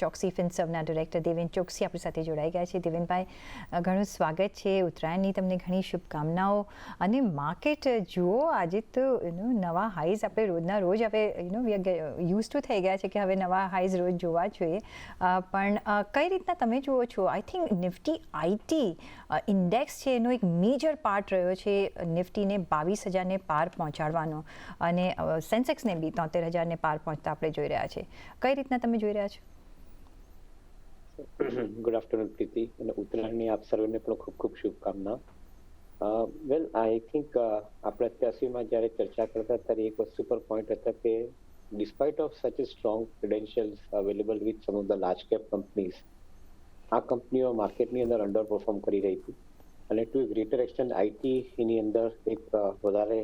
Choksi ફિનસર્વના director Deven Choksi આપણી સાથે જોડાઈ ગયા છે. દેવેનભાઈ, ઘણું સ્વાગત છે. ઉત્તરાયણની તમને ઘણી શુભકામનાઓ. અને માર્કેટ જુઓ, આજે તો નવા હાઈઝ આપણે રોજના રોજ આપણે યુઝ ટુ થઈ ગયા છે કે હવે નવા હાઈઝ રોજ જોવા જોઈએ. પણ કઈ રીતના તમે જુઓ છો? I think Nifty IT index છે એનો એક મેજર પાર્ટ રહ્યો છે નિફ્ટીને 22,000ને પાર પહોંચાડવાનો, અને સેન્સેક્સને બી 73,000ને પાર પહોંચતા આપણે જોઈ રહ્યા છે. કઈ રીતના તમે જોઈ રહ્યા છો? ગુડ આફ્ટરનૂન પ્રીતિ, અને ઉત્તરાયણની આપ સર્વેને પણ ખૂબ ખૂબ શુભકામના. વેલ, આઈ થિંક આપણે અત્યારમાં જ્યારે ચર્ચા કરતા ત્યારે એક વસ્તુ પર પોઈન્ટ હતા કે despite of such a strong credentials available with some of the large cap companies, આ કંપનીઓ માર્કેટની અંદર અંડર પરફોર્મ કરી રહી હતી. અને to a greater extent IT એની અંદર એક વધારે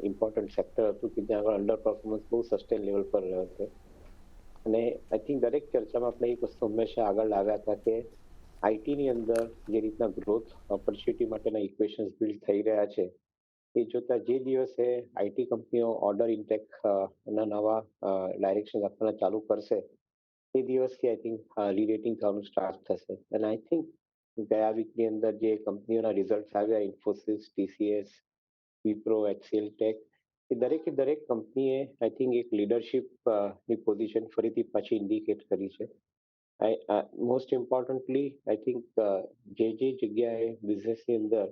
ઇમ્પોર્ટન્ટ સેક્ટર હતું કે જ્યાં આગળ અંડર પરફોર્મન્સ બહુ સસ્ટેન લેવલ પર રહ્યો હતો. અને આઈ થિંક દરેક ચર્ચામાં આપણે એક વસ્તુ હંમેશા આગળ લાવ્યા હતા કે આઈટીની અંદર જે રીતના ગ્રોથ ઓપોર્ચ્યુનિટી માટેના ઇક્વેશન્સ બિલ્ડ થઈ રહ્યા છે એ જોતા જે દિવસે આઈટી કંપનીઓ ઓર્ડર ઇન્ટેક ના નવા ડાયરેક્શન આપવાના ચાલુ કરશે એ દિવસથી આઈ થિંક રીરેટિંગ થવાનું સ્ટાર્ટ થશે. અને આઈ થિંક ગયા વીકની અંદર જે કંપનીઓના રિઝલ્ટ આવ્યા, Infosys, TCS, Wipro, HCL tech, એ દરેક કંપનીએ આઈ થિંક એક લીડરશિપની પોઝિશન ફરીથી પાછી ઇન્ડિકેટ કરી છે. મોસ્ટ ઇમ્પોર્ટન્ટલી આઈ થિંક જે જગ્યાએ બિઝનેસની અંદર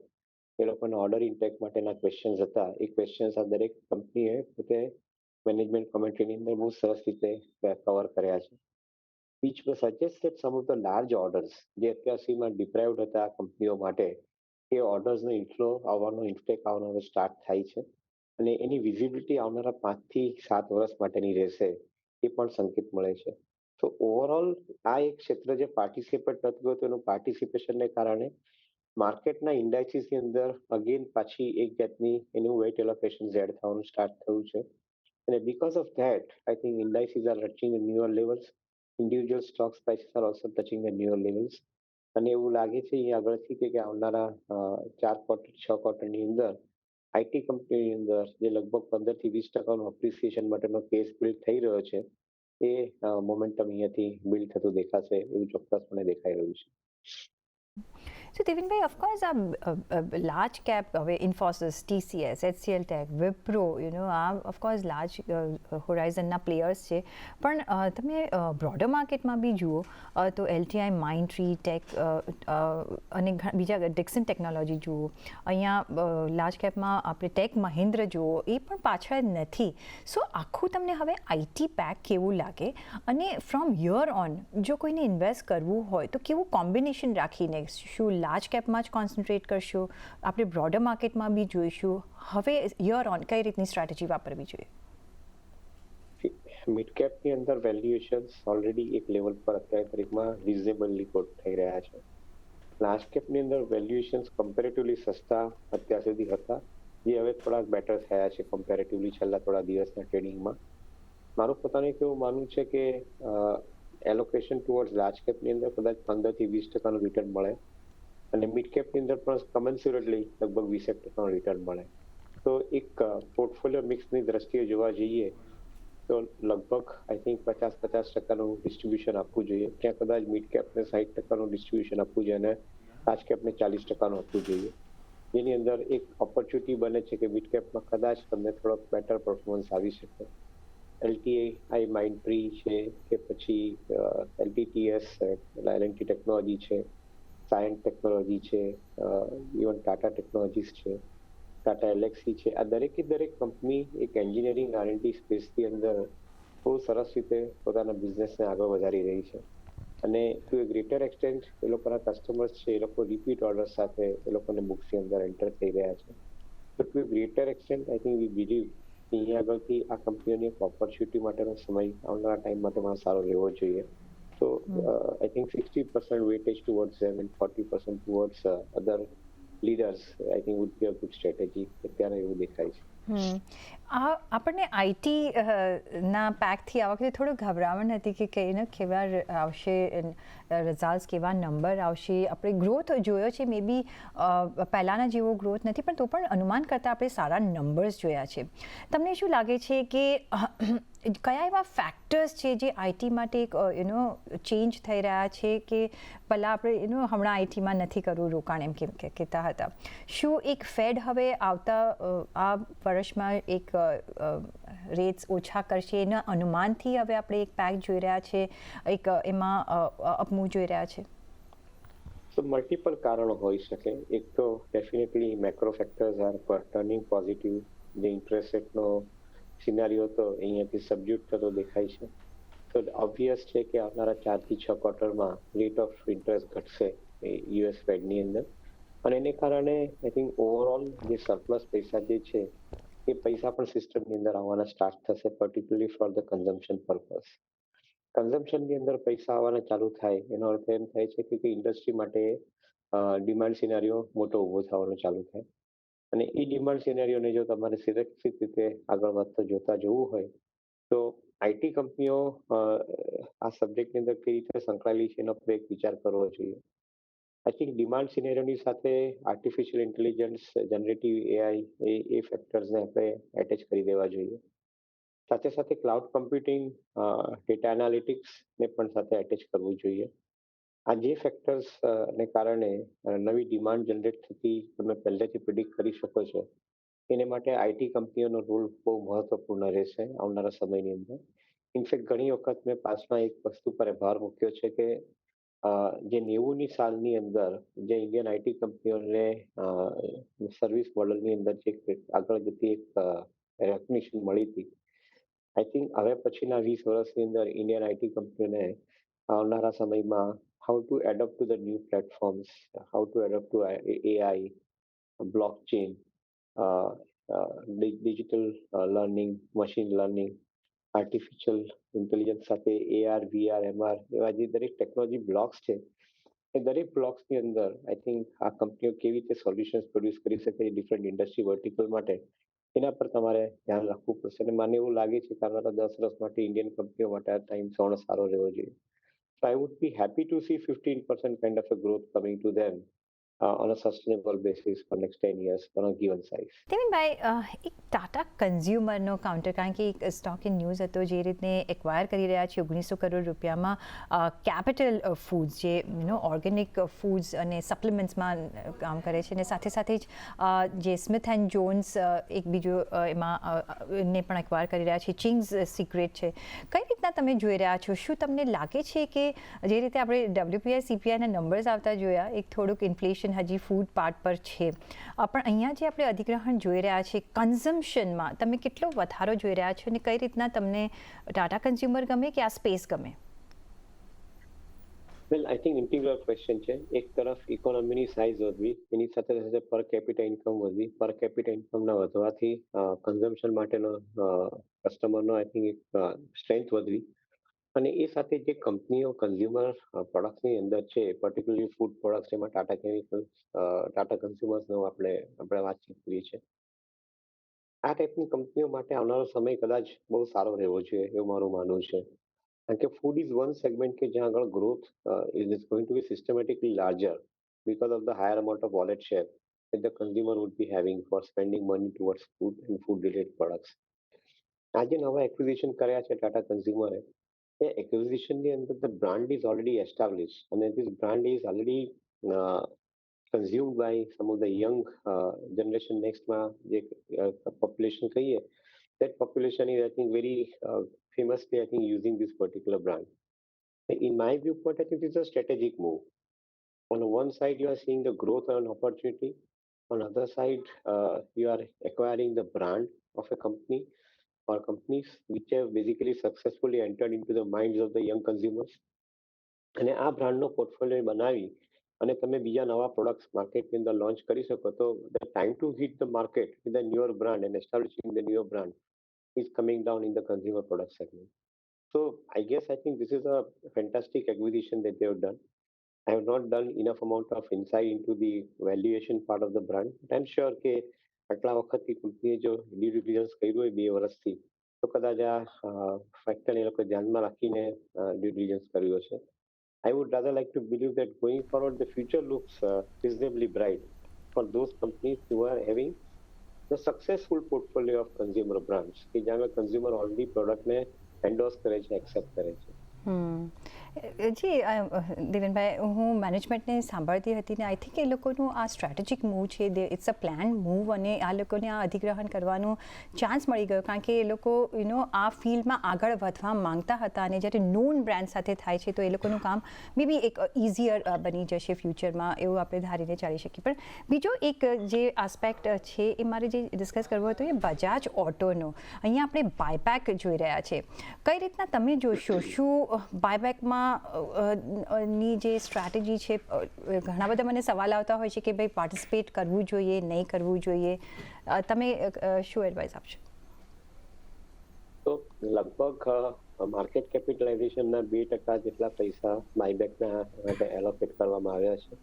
એ લોકોના ઓર્ડર ઇન્ટેક માટેના ક્વેશ્ચન્સ હતા એ ક્વેશ્ચન્સ આ દરેક કંપનીએ પોતે મેનેજમેન્ટ કમેન્ટરીની અંદર બહુ સરસ રીતે કવર કર્યા છે. Which suggest that some of the large orders જે અત્યાર સુધીમાં ડિપ્રાઇવ્ડ હતા કંપનીઓ માટે, એ ઓર્ડર્સનો ઇન્ફ્લો આવવાનો, ઇન્ટેક આવવાનો સ્ટાર્ટ થાય છે. અને એની વિઝિબિલિટી આવનારા 5 થી 7 વર્ષ માટેની રહેશે એ પણ સંકેત મળે છે. તો ઓવરઓલ આ એક ક્ષેત્ર જે પાર્ટિસિપેટ નથી થતું એનું પાર્ટિસિપેશનને કારણે માર્કેટના ઇન્ડાઇસીસની અંદર અગેન પાછી એક જાતની એનું વેઇટ એલોકેશન એડ થવાનું સ્ટાર્ટ થયું છે. અને because of that I think indices are touching the newer levels, individual stocks prices are also touching the newer levels. અને એવું લાગે છે અહીં આગળથી કે આવનારા 4 ક્વાર્ટર 6 ક્વાર્ટરની અંદર આઈટી કંપનીની અંદર જે લગભગ 15 થી 20% અપ્રિસિએશન માટેનો કેસ બિલ્ડ થઈ રહ્યો છે એ મોમેન્ટમ અહીંયાથી બિલ્ડ થતું દેખાશે એવું ચોક્કસપણે દેખાઈ રહ્યું છે. સો દેવેનભાઈ, ઓફકોર્સ આ લાર્જ કેપ, હવે Infosys, TCS, HCL tech, Wipro, આ ઓફકોર્સ લાર્જ હોરાઇઝનના પ્લેયર્સ છે. પણ તમે બ્રોડર માર્કેટમાં બી જુઓ તો LTI, માઇન્ડટ્રી, ટેક અને બીજા ડિક્સન ટેકનોલોજી જુઓ. અહીંયા લાર્જ કેપમાં આપણે ટેક મહિન્દ્ર જુઓ, એ પણ પાછળ નથી. સો આખું તમને હવે આઈટી પેક કેવું લાગે? અને ફ્રોમ યર ઓન જો કોઈને ઇન્વેસ્ટ કરવું હોય તો કેવું કોમ્બિનેશન રાખીને, શું લાર્જ કેપમાં જ કોન્સન્ટ્રેટ કરશો? આપણે બ્રોડર માર્કેટમાં બી જોઈશું. હવે યર ઓન કઈ રીતની સ્ટ્રેટેજી વાપરવી જોઈએ? મિડ કેપની અંદર વેલ્યુએશન્સ ઓલરેડી એક લેવલ પર અત્યારે તારીખમાં રિઝનેબલી કોટ થઈ રહ્યા છે. લાર્જ કેપની અંદર વેલ્યુએશન્સ કમ્પેરેટિવલી સસ્તા અત્યાર સુધી હતા, જે હવે થોડાક બેટર થયા છે કમ્પેરેટિવલી છેલ્લા થોડા દિવસના ટ્રેડિંગમાં. મારું પોતાનું એક એવું માનવું છે કે એલોકેશન ટુવર્ડ્સ લાર્જ કેપની અંદર કદાચ 15 થી 20% રિટર્ન મળે, અને મિડ કેપની અંદર પણ કમેન્સ્યુરેટલી લગભગ 20% રિટર્ન મળે. તો એક પોર્ટફોલિયો મિક્સની દ્રષ્ટિએ જોવા જઈએ તો લગભગ આઈ થિંક 50% ડિસ્ટ્રીબ્યુશન આપવું જોઈએ. ત્યાં કદાચ મિડ કેપને 60% ડિસ્ટ્રીબ્યુશન આપવું જોઈએ અને લાર્જ કેપને 40% આપવું જોઈએ. જેની અંદર એક ઓપોર્ચ્યુનિટી બને છે કે મિડ કેપમાં કદાચ તમને થોડોક બેટર પરફોર્મન્સ આવી શકે. LTI, માઇન્ડટ્રી છે કે પછી LTTS, L&T ટેકનોલોજી છે, સાયન્ટ ટેકનોલોજી છે, ઇવન ટાટા ટેકનોલોજીસ છે, ટાટા એલેક્સી છે, આ દરેક કંપની એક એન્જિનિયરિંગ R&D સ્પેસની અંદર બહુ સરસ રીતે પોતાના બિઝનેસને આગળ વધારી રહી છે. અને ટુ એ ગ્રેટર એક્સટેન્ટ એ લોકોના કસ્ટમર્સ છે, એ લોકો રિપીટ ઓર્ડર સાથે એ લોકોને બુક્સની અંદર એન્ટર થઈ રહ્યા છે. તો to a greater extent I think we believe અહીંયા આગળથી આ કંપનીઓની એક ઓપોર્ચ્યુનિટી માટેનો સમય આવનારા ટાઈમ માટે સારો રહેવો જોઈએ. So I think 60% weightage towards them and 40% towards other leaders, I think would be a good strategy. અત્યારે એવું દેખાય છે. આપણને આઈટી ના પેકથી આ વખતે થોડું ગભરામણ હતી કે કઈને કેવા આવશે રિઝલ્ટ્સ, કેવા નંબર આવશે. આપણે ગ્રોથ જોયો છે, મે બી પહેલાંના જેવો ગ્રોથ નથી, પણ તો પણ અનુમાન કરતાં આપણે સારા નંબર્સ જોયા છે. તમને શું લાગે છે કે કયા એવા ફેક્ટર્સ છે જે આઈટી માટે એક ચેન્જ થઈ રહ્યા છે કે પહેલાં આપણે હમણાં આઈટીમાં નથી કરવું રોકાણ એમ કેમ કહેતા હતા, શું એક ફેડ હવે આવતા આ વર્ષમાં એક રેટ્સ ઓછા કરશે એના અનુમાનથી હવે આપણે એક પેક જોઈ રહ્યા છે, એક એમાં અપમૂવ જોઈ રહ્યા છે? તો મલ્ટિપલ કારણો હોઈ શકે. એક તો definitely macro factors are turning positive. જે ઇન્ટરેસ્ટ રેટનો સિનારીઓ તો અહીંયાથી સબ્જ્યુટ થતો દેખાય છે. તો ઓબ્વિયસ છે કે આવનારા 4 થી 6 ક્વાર્ટરમાં રેટ ઓફ ઇન્ટરેસ્ટ ઘટશે યુએસ ફેડની અંદર, અને એને કારણે આઈ થિંક ઓવરઓલ જે સરપ્લસ પૈસા જે છે એ પૈસા પણ સિસ્ટમની અંદર આવવાના સ્ટાર્ટ થશે, particularly for the consumption purpose. કન્ઝમ્પશનની અંદર પૈસા આવવાના ચાલુ થાય એનો અર્થ એમ થાય છે કે ઇન્ડસ્ટ્રી માટે ડિમાન્ડ સિનારીઓ મોટો ઊભો થવાનો ચાલુ થાય. અને એ ડિમાન્ડ સિનારીઓને જો તમારે સુરક્ષિત રીતે આગળ વધતા જોતા જોવું હોય તો આઈટી કંપનીઓ આ સબ્જેક્ટની અંદર કઈ રીતે સંકળાયેલી છે એનો આપણે એક વિચાર કરવો જોઈએ. આઈ થિંક ડિમાન્ડ સિનેરિયોની સાથે આર્ટિફિશિયલ ઇન્ટેલિજન્સ, જનરેટિવ એઆઈ એ ફેક્ટર્સને આપણે એટેચ કરી દેવા જોઈએ. સાથે સાથે ક્લાઉડ કમ્પ્યુટિંગ, ડેટા એનાલિટિક્સને પણ સાથે એટેચ કરવું જોઈએ. આ જે ફેક્ટર્સ ને કારણે નવી ડિમાન્ડ જનરેટ થતી તમે પહેલેથી પ્રિડિક્ટ કરી શકો છો, એને માટે આઈટી કંપનીઓનો રોલ બહુ મહત્વપૂર્ણ રહેશે આવનારા સમયની અંદર. ઇનફેક્ટ ઘણી વખત મેં પાસમાં એક વસ્તુ પર ભાર મૂક્યો છે કે જે 90ની સાલની અંદર જે ઇન્ડિયન આઈટી કંપનીઓને સર્વિસ મોડલની અંદર જે આગળ જતી એક રેકગ્નિશન મળી હતી, આઈ થિંક હવે પછીના 20 વર્ષની અંદર ઇન્ડિયન આઈટી કંપનીઓને આવનારા સમયમાં how to adapt to the new platforms, how to adapt to AI, blockchain, digital learning, machine learning, artificial intelligence સાથે AR, VR, MR એવા જે દરેક ટેકનોલોજી બ્લોક્સ છે એ દરેક બ્લોક્સની અંદર આઈ થિંક આ કંપનીઓ કેવી રીતે સોલ્યુશન્સ પ્રોડ્યુસ કરી શકે ડિફરન્ટ ઇન્ડસ્ટ્રી વર્ટિકલ માટે, એના પર તમારે ધ્યાન રાખવું પડશે. અને મને એવું લાગે છે કે આવનારા 10 વર્ષ માટે ઇન્ડિયન કંપનીઓ માટે આ ટાઈમ ઘણો સારો રહેવો જોઈએ. So I would be happy to see 15% kind of a growth coming to them on a sustainable basis for next 10 years on a given size. Devenbhai, એક ટાટા કન્ઝ્યુમરનો કાઉન્ટર, કારણ કે એક સ્ટોક ઇન ન્યૂઝ હતો જે રીતને એક્વાયર કરી રહ્યા છે 1900 કરોડ રૂપિયામાં કેપિટલ ફૂડ્સ, જે ઓર્ગેનિક ફૂડ્સ અને સપ્લિમેન્ટ્સમાં કામ કરે છે, અને સાથે સાથે જ જે સ્મિથ એન્ડ જોન્સ એક બીજું એમાં ને પણ એક્વાયર કરી રહ્યા છે, ચિંગ્સ સિક્રેટ છે. કઈ રીતના તમે જોઈ રહ્યા છો? શું તમને લાગે છે કે જે રીતે આપણે WPI CPIના નંબર્સ આવતા જોયા, એક થોડુંક ઇન્ફ્લેશન હજી ફૂડ પાર્ટ પર છે, પણ અહીંયા જે આપણે અધિગ્રહણ જોઈ રહ્યા છે કન્ઝમ્પશનમાં, તમે કેટલો વધારો જોઈ રહ્યા છો, અને કઈ રીતના તમને ટાટા કન્ઝ્યુમર ગમે કે આ સ્પેસ ગમે? વેલ, આઈ થિંક ઇન્ટિગ્રલ ક્વેશ્ચન છે. એક તરફ ઇકોનોમીની સાઇઝ વધવી, એની સાથે સાથે પર કેપિટા ઇન્કમ વધવી. પર કેપિટા ઇન્કમના વધવાથી કન્ઝમ્પશન માટેનો કસ્ટમરનો આઈ થિંક એક સ્ટ્રેન્થ વધવી, અને એ સાથે જે કંપનીઓ કન્ઝ્યુમર પ્રોડક્ટ્સની અંદર છે, પર્ટિક્યુલરલી ફૂડ પ્રોડક્ટ્સ, એમાં ટાટા કેમિકલ્સ, ટાટા કન્ઝ્યુમર્સનો આપણે વાતચીત કરીએ છીએ, આ ટાઈપની કંપનીઓ માટે આવનારો સમય કદાચ બહુ સારો રહેવો જોઈએ એવું મારું માનવું છે. કારણ કે ફૂડ ઇઝ વન સેગમેન્ટ કે જ્યાં આગળ growth is going to be systematically larger because of the higher amount of wallet share that the consumer would be having for spending money towards food and food related products. આજે નવા acquisition કર્યા છે ટાટા કન્ઝ્યુમરે, એ એક્વિઝિશનની અંદર the brand is already establish, અને this brand is already consumed by some of the young generation nextમાં જે population કહીએ, that population is I think very famously I think using this particular brand. In my viewpoint, I think it's a strategic move. On one side, you are seeing the growth and opportunity. On the other side, you are acquiring the brand of a company or companies which have basically successfully entered into the minds of the young consumers. અને આ બ્રાન્ડનો portfolio બનાવી અને તમે બીજા નવા products માર્કેટની અંદર launch કરી શકો તો the time to hit the market with the newer brand and establishing the newer brand is coming down in the consumer product segment. So I guess I think this is a fantastic acquisition that they have done. I have not done enough amount of insight into the valuation part of the brand, but I'm sure કે આટલા વખતથી કંપનીએ જો due diligence કર્યું હોય 2 વર્ષથી, તો કદાચ આ ફેક્ટરને એ લોકોએ ધ્યાનમાં રાખીને ડ્યુ ડિલિજન્સ કર્યું હશે. I would rather like to believe that going forward, the future looks reasonably bright for those companies who are having the successful portfolio of consumer brands કે જ્યાં કન્ઝ્યુમર ઓલરેડી પ્રોડક્ટને એન્ડોર્સ કરે છે, accept કરે છે. જી દેવેનભાઈ, હું મેનેજમેન્ટને સાંભળતી હતી ને આઈ થિંક એ લોકોનું આ સ્ટ્રેટેજિક મૂવ છે, ઇટ્સ અ પ્લાન મૂવ, અને આ લોકોને આ અધિગ્રહણ કરવાનો ચાન્સ મળી ગયો કારણ કે એ લોકો આ ફિલ્ડમાં આગળ વધવા માંગતા હતા, અને જ્યારે નોન બ્રાન્ડ સાથે થાય છે તો એ લોકોનું કામ મે બી એક ઇઝીયર બની જશે ફ્યુચરમાં, એવું આપણે ધારીને ચાલી શકીએ. પણ બીજો એક જે આસ્પેક્ટ છે એ મારે જે ડિસ્કસ કરવો હતો એ બજાજ ઓટોનો. અહીંયા આપણે બાયબેક જોઈ રહ્યા છે, કઈ રીતના તમે જોશો? શું બાયબેકમાં ની જે સ્ટ્રેટેજી છે, ઘણા બધા મને સવાલ આવતા હોય છે કે ભાઈ પાર્ટિસિપેટ કરવું જોઈએ, નહીં કરવું જોઈએ, તમે શું એડવાઇસ આપશો? તો લગભગ માર્કેટ કેપિટલાઇઝેશનના 2% જેટલા પૈસા બાયબેકના માટે એલોકેટ કરવામાં આવ્યા છે.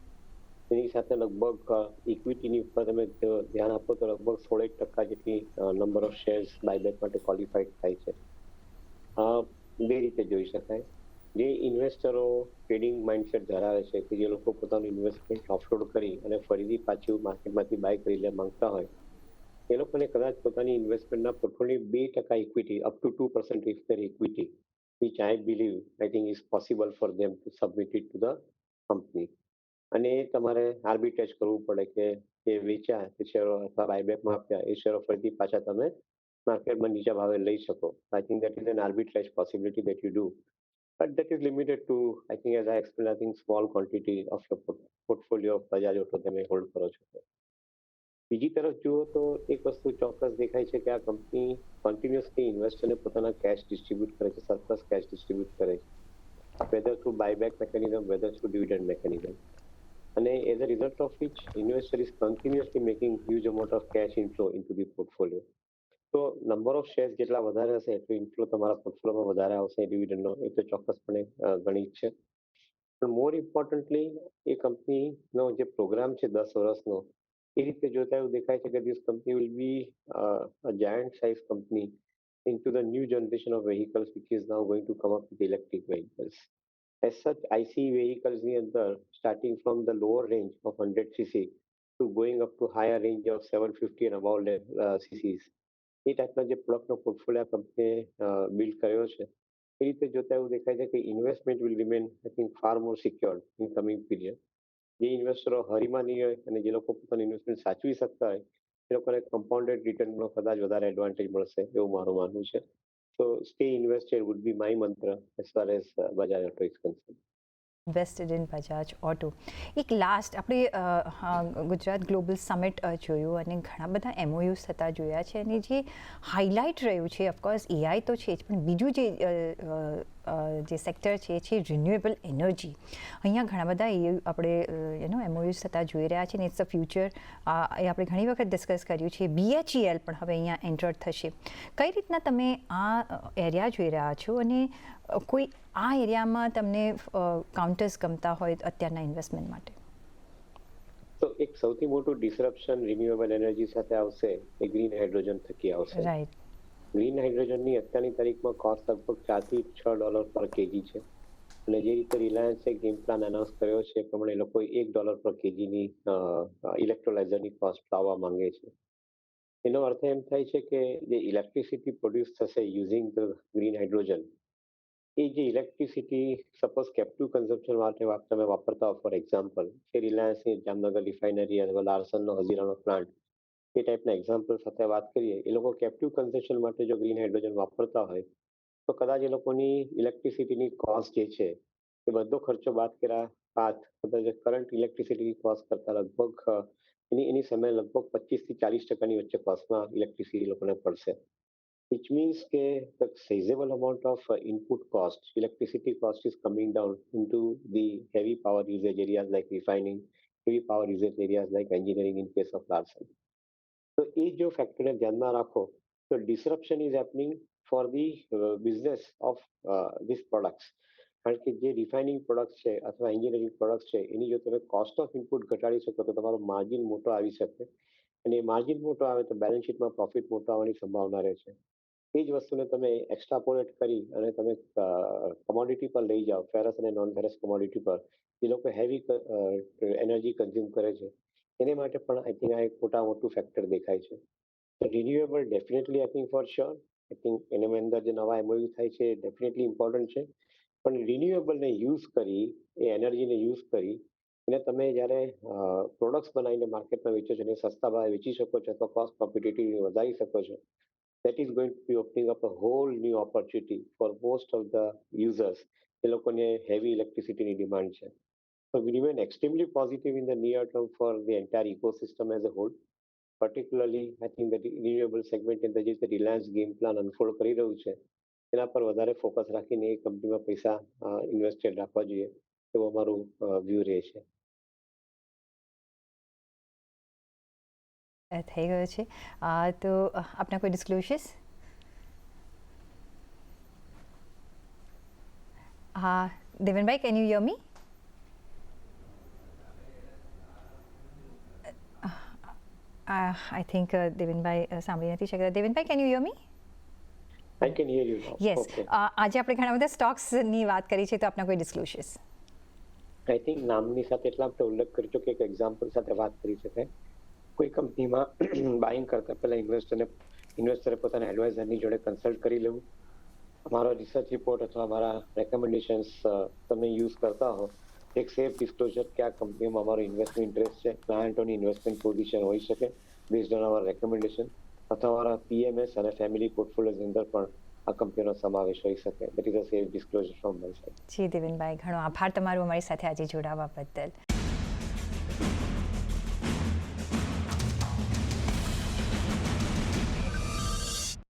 એની સાથે લગભગ ઇક્વિટીની ઉપર તમે જો ધ્યાન આપો તો લગભગ 16% જેટલી નંબર ઓફ શેર્સ બાયબેક માટે ક્વોલિફાઈડ થાય છે. બે રીતે જોઈ શકાય. જે ઇન્વેસ્ટરો ટ્રેડિંગ માઇન્ડસેટ ધરાવે છે કે જે લોકો પોતાનું ઇન્વેસ્ટમેન્ટ ઓફલોડ કરી અને ફરીથી પાછું માર્કેટમાંથી બાય કરી લે માંગતા હોય, એ લોકોને કદાચ પોતાની ઇન્વેસ્ટમેન્ટના portfolio 2% equity up to 2% if there equity, which I believe I think is possible for them to submit it to the company. અને તમારે આર્બિટ્રેજ કરવું પડે કે જે વેચ્યા તે શેરો અથવા બાયબેકમાં આપ્યા એ શેરો ફરીથી પાછા તમે માર્કેટમાં નીચા ભાવે લઈ શકો. I think that is an arbitrage possibility that you do, but that is limited to I think as I explain I think small quantity of your portfolio of Bajaj auto તમે હોલ્ડ કરો છો. બીજી તરફ જુઓ તો એક વસ્તુ ચોક્કસ દેખાય છે કે આ કંપની કન્ટિન્યુઅસલી ઇન્વેસ્ટરને પોતાના કેશ ડિસ્ટ્રીબ્યુટ કરે છે, સરપ્લસ કેશ ડિસ્ટ્રીબ્યુટ કરે છે, whether through buyback mechanism, whether through dividend mechanism. And as a result of which, investor is continuously making huge amount of cash inflow into the portfolio. તો number of shares જેટલા વધારે હશે એટલું inflow તમારા પોર્ટફોલિયોમાં વધારે આવશે ડિવિડન્ડનો, એ તો ચોક્કસપણે ગણિત છે. પણ મોર ઇમ્પોર્ટન્ટલી એ કંપનીનો જે પ્રોગ્રામ છે 10 વર્ષનો, એ રીતે જોતા એવું દેખાય છે કે this company will be a giant size company into the new generation of vehicles which is now going to come up with electric vehicles. As such, ICE vehicles ની અંદર starting from the lower range of 100cc to going up to higher range of 750 and above cc's, એ ટાઈપના જે પ્રોડક્ટનો portfolio કંપનીએ build કર્યો છે, એ રીતે જોતા એવું દેખાય છે કે investment will remain I think far more secured in coming period. જે ઇન્વેસ્ટરો હરીમાં નહીં હોય અને જે લોકો પોતાનું ઇન્વેસ્ટમેન્ટ સાચવી શકતા હોય, એ લોકોને કમ્પાઉન્ડેડ રિટર્નનો કદાચ વધારે એડવાન્ટેજ મળશે એવું મારું માનવું છે. So stay invested would be my mantra as far as Bajaj Auto is concerned. Invested in Bajaj auto. એક લાસ્ટ આપણે ગુજરાત ગ્લોબલ સમિટ જોયું અને ઘણા બધા એમઓયુઝ થતા જોયા છે, અને જે હાઇલાઇટ રહ્યું છે ઓફકોર્સ એઆઈ તો છે જ, પણ બીજું જે સેક્ટર છે રિન્યુએબલ એનર્જી. અહીંયા ઘણા બધા એ આપણે એમઓયુઝ થતા જોઈ રહ્યા છે, અને ઇટ્સ અ ફ્યુચર. એ આપણે ઘણી વખત ડિસ્કસ કર્યું છે. બીએચઈએલ પણ હવે અહીંયા એન્ટર થશે. કઈ રીતના તમે આ એરિયા જોઈ રહ્યા છો, અને કોઈ આ એરિયામાં તમને કાઉન્ટર્સ ગમતા હોય અત્યારના ઇન્વેસ્ટમેન્ટ માટે? તો એક સૌથી મોટું ડિસરપ્શન રિન્યુએબલ એનર્જી સાથે આવશે એ ગ્રીન હાઇડ્રોજન થકી આવશે. રાઈટ. ગ્રીન હાઇડ્રોજનની અત્યારની તારીખમાં કોસ્ટ લગભગ $4 થી $6 પર કેજી છે, અને જે રીતે રિલાયન્સે ગેમ પ્લાન એનાઉન્સ કર્યો છે એ પ્રમાણે એ લોકો $1 પર કેજીની ઇલેક્ટ્રોલાઇઝરની કોસ્ટ લાવવા માંગે છે. એનો અર્થ એમ થાય છે કે જે ઇલેક્ટ્રિસિટી પ્રોડ્યુસ થશે યુઝિંગ ધ ગ્રીન હાઇડ્રોજન, એ જે ઇલેક્ટ્રિસિટી સપોઝ કેપ્ટિવ કન્ઝમ્પશન માટે તમે વાપરતા હો, ફોર એક્ઝામ્પલ કે રિલાયન્સની જામનગર રિફાઇનરી અથવા લાર્સનનો હજીરાનો પ્લાન્ટ, એ ટાઈપના એક્ઝામ્પલ સાથે વાત કરીએ, એ લોકો કેપ્ટિવ કન્ઝમ્પશન માટે જો ગ્રીન હાઇડ્રોજન વાપરતા હોય તો કદાચ એ લોકોની ઇલેક્ટ્રિસિટીની કોસ્ટ જે છે એ બધો ખર્ચો બાદ કર્યા બાદ કદાચ કરંટ ઇલેક્ટ્રિસિટીની કોસ્ટ કરતાં લગભગ એની સમય લગભગ 25 થી 40% વચ્ચે કોસ્ટમાં ઇલેક્ટ્રિસિટી લોકોને પડશે. Which means the sizable amount of input cost, electricity cost is coming down into the heavy power usage areas like refining, heavy power usage areas like engineering in case of Larsen. So એ જો ફેક્ટરને ધ્યાનમાં રાખો તો disruption is happening for the business of this products. કારણ કે જે refining products છે અથવા એન્જિનિયરિંગ પ્રોડક્ટ્સ છે એની જો તમે કોસ્ટ ઓફ ઇનપુટ ઘટાડી શકો તો તમારો માર્જિન મોટો આવી શકે, અને એ માર્જિન મોટો આવે તો બેલેન્સ શીટમાં પ્રોફિટ મોટો આવવાની સંભાવના રહે છે. એ જ વસ્તુને તમે એક્સ્ટ્રાપોલેટ કરી અને તમે કમોડિટી પર લઈ જાઓ, ફેરસ અને નોન ફેરસ કમોડિટી પર, જે લોકો હેવી એનર્જી કન્ઝ્યુમ કરે છે, એને માટે પણ આઈ થિંક આ એક મોટું ફેક્ટર દેખાય છે. Renewable definitely I think for sure, I think એની અંદર જે નવા એમઓયુ થાય છે એ ડેફિનેટલી ઇમ્પોર્ટન્ટ છે, પણ રિન્યુએબલને યુઝ કરી, એ એનર્જીને યુઝ કરી અને તમે જ્યારે પ્રોડક્ટ્સ બનાવીને માર્કેટમાં વેચો છો અને સસ્તા ભાવે વેચી શકો છો અથવા કોસ્ટ કોમ્પિટિટિવ વધારી શકો છો, that is going to be opening up a whole new opportunity for most of the users. એ લોકોને હેવી ઇલેક્ટ્રિસિટીની ડિમાન્ડ છે. So we remain extremely positive in the near term for the entire ecosystem as a whole. Particularly, I think that the renewable segment in the જે Reliance game plan unfold કરી રહ્યું છે એના પર વધારે focus રાખીને એ કંપનીમાં પૈસા ઇન્વેસ્ટેડ રાખવા જોઈએ એવો અમારું વ્યૂ રહે છે. થઈ ગયો છે. તો આપના કોઈ ડિસ્ક્લોઝર્સ? હા, Devanbhai, can you hear me? I think Devanbhai સાંભળી નથી શકતા. Devanbhai, can you hear me? I can hear you now. Yes. Okay. આજે આપણે ઘણા બધા સ્ટોક્સની વાત કરી છે, તો આપના કોઈ ડિસ્ક્લોઝર્સ? આઈ થિંક નામની સાથે એટલા આપણે ઉલ્લેખ કરી છો કે એક એક્ઝામ્પલ સાથે વાત કરી શકાય. કોઈ કંપનીમાં બાઇંગ કરતા પહેલા ઇન્વેસ્ટરે પોતાના એડવાઇઝરની જોડે કન્સલ્ટ કરી લેવું. અમારો રિસર્ચ રિપોર્ટ અથવા અમારા રેકમેન્ડેશન્સ તમે યુઝ કરતા હો, એક સેફ ડિસ્ક્લોઝર કે આ કંપનીમાં અમારો ઇન્વેસ્ટમેન્ટ ઇન્ટરેસ્ટ છે, ક્લાયન્ટોની ઇન્વેસ્ટમેન્ટ પોઝિશન હોઈ શકે બેઝડ ઓન અવર રેકમેન્ડેશન, અથવા અમારા પીએમએસ અને ફેમિલી પોર્ટફોલિયોની અંદર પણ આ કંપનીનો સમાવેશ હોઈ શકે. That is a safe disclosure from my side. જી દેવનભાઈ, ઘણો આભાર તમારો અમારી સાથે આજે જોડાવા બદલ.